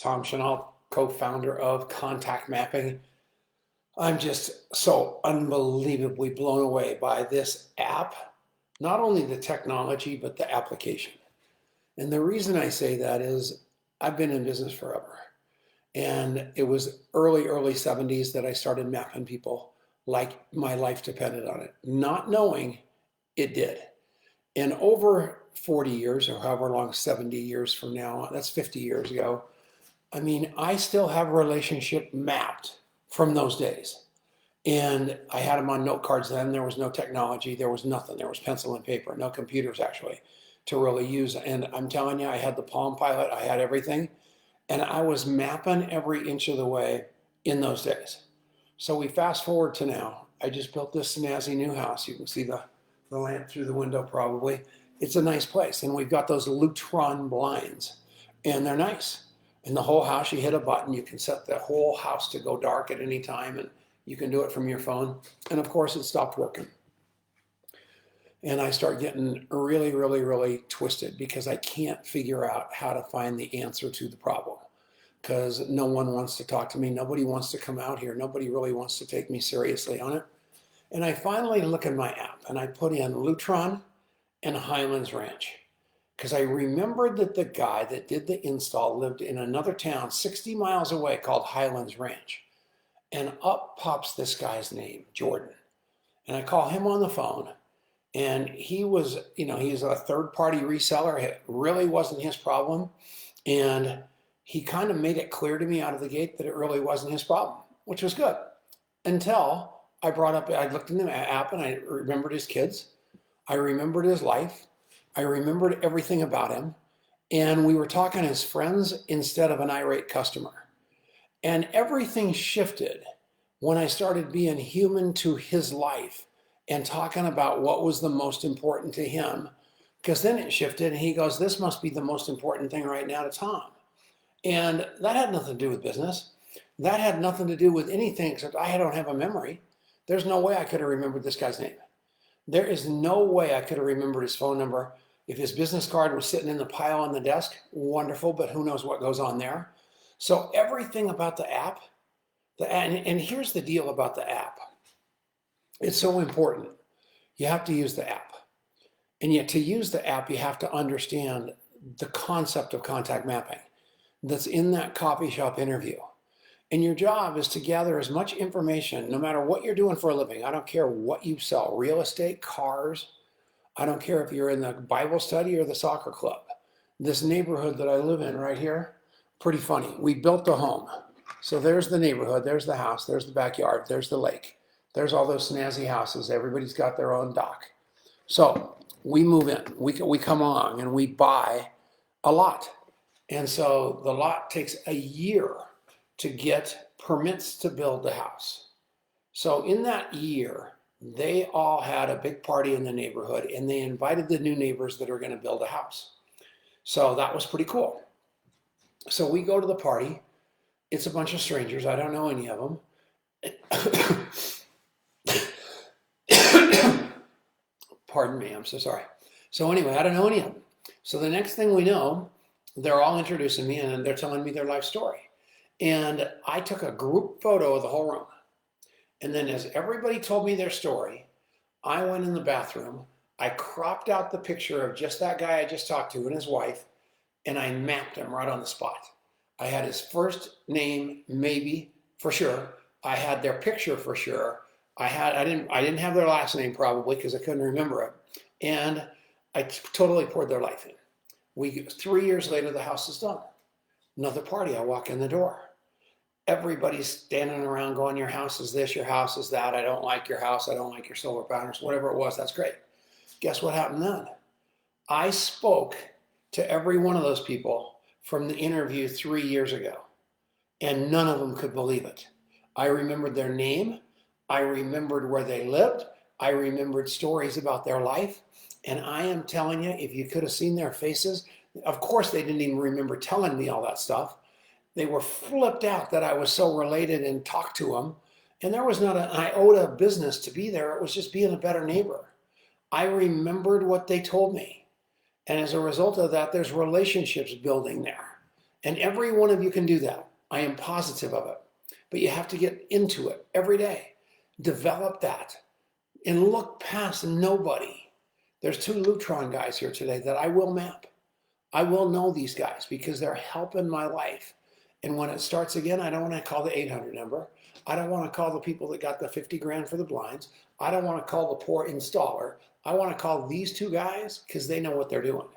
Tom Chenault, co-founder of Contact Mapping. I'm just so unbelievably blown away by this app, not only the technology, but the application. And the reason I say that is I've been in business forever. And it was early 70s that I started mapping people like my life depended on it, not knowing it did. And over 40 years, or however long, 70 years from now, that's 50 years ago, I mean, I still have a relationship mapped from those days. And I had them on note cards then. There was no technology. There was nothing. There was pencil and paper, no computers actually to really use. And I'm telling you, I had the Palm Pilot. I had everything. And I was mapping every inch of the way in those days. So we fast forward to now. I just built this snazzy new house. You can see the lamp through the window probably. It's a nice place. And we've got those Lutron blinds. And they're nice. And the whole house, you hit a button, you can set the whole house to go dark at any time, and you can do it from your phone. And of course, it stopped working. And I start getting really twisted because I can't figure out how to find the answer to the problem. Because no one wants to talk to me. Nobody wants to come out here. Nobody really wants to take me seriously on it. And I finally look in my app and I put in Lutron and Highlands Ranch. Because I remembered that the guy that did the install lived in another town 60 miles away called Highlands Ranch. And up pops this guy's name, Jordan. And I call him on the phone. And he was, he's a third-party reseller. It really wasn't his problem. And he kind of made it clear to me out of the gate that it really wasn't his problem, which was good. Until I looked in the app and I remembered his kids. I remembered his life. I remembered everything about him, and we were talking as friends instead of an irate customer. And everything shifted when I started being human to his life and talking about what was the most important to him. Because then it shifted and he goes, this must be the most important thing right now to Tom. And that had nothing to do with business. That had nothing to do with anything except I don't have a memory. There's no way I could have remembered this guy's name. There is no way I could have remembered his phone number. If his business card was sitting in the pile on the desk, wonderful, but who knows what goes on there. So everything about the app, and here's the deal about the app. It's so important. You have to use the app. And yet to use the app, you have to understand the concept of contact mapping that's in that coffee shop interview. And your job is to gather as much information, no matter what you're doing for a living. I don't care what you sell, real estate, cars. I don't care if you're in the Bible study or the soccer club. This neighborhood that I live in right here, pretty funny. We built the home. So there's the neighborhood, there's the house, there's the backyard, there's the lake. There's all those snazzy houses. Everybody's got their own dock. So we move in, we come along and we buy a lot. And so the lot takes a year to get permits to build the house. So in that year, they all had a big party in the neighborhood and they invited the new neighbors that are going to build a house. So that was pretty cool. So we go to the party. It's a bunch of strangers. I don't know any of them. Pardon me, I'm so sorry. So anyway, I don't know any of them. So the next thing we know, they're all introducing me and they're telling me their life story. And I took a group photo of the whole room. And then as everybody told me their story, I went in the bathroom, I cropped out the picture of just that guy I just talked to and his wife, and I mapped him right on the spot. I had his first name, maybe, for sure. I had their picture for sure. I didn't have their last name probably because I couldn't remember it. And I totally poured their life in. 3 years later, the house is done. Another party, I walk in the door. Everybody's standing around going, your house is this, your house is that, I don't like your house, I don't like your solar panels, whatever it was, that's great. Guess what happened then? I spoke to every one of those people from the interview 3 years ago, and none of them could believe it. I remembered their name, I remembered where they lived, I remembered stories about their life, and I am telling you, if you could have seen their faces, of course they didn't even remember telling me all that stuff. They were flipped out that I was so related and talked to them. And there was not an iota of business to be there. It was just being a better neighbor. I remembered what they told me. And as a result of that, there's relationships building there. And every one of you can do that. I am positive of it. But you have to get into it every day. Develop that and look past nobody. There's 2 Lutron guys here today that I will map. I will know these guys because they're helping my life. And when it starts again, I don't want to call the 800 number. I don't want to call the people that got the 50 grand for the blinds. I don't want to call the poor installer. I want to call these 2 guys because they know what they're doing.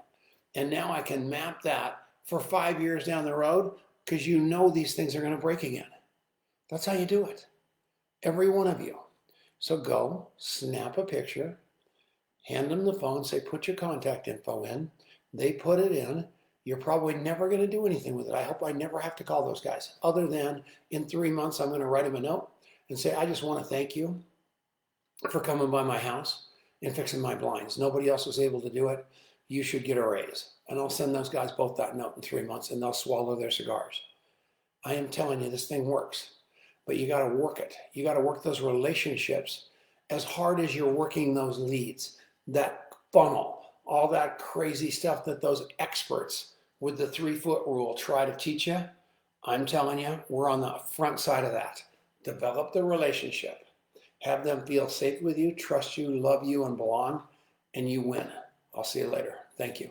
And now I can map that for 5 years down the road because you know these things are going to break again. That's how you do it. Every one of you. So go, snap a picture, hand them the phone, say, put your contact info in. They put it in. You're probably never going to do anything with it. I hope I never have to call those guys, other than in 3 months, I'm going to write them a note and say, I just want to thank you for coming by my house and fixing my blinds. Nobody else was able to do it. You should get a raise. And I'll send those guys both that note in 3 months, and they'll swallow their cigars. I am telling you, this thing works, but you got to work it. You got to work those relationships as hard as you're working those leads, that funnel, all that crazy stuff that those experts with the 3-foot rule try to teach you. I'm telling you, we're on the front side of that. Develop the relationship. Have them feel safe with you, trust you, love you, and belong, and you win. I'll see you later. Thank you.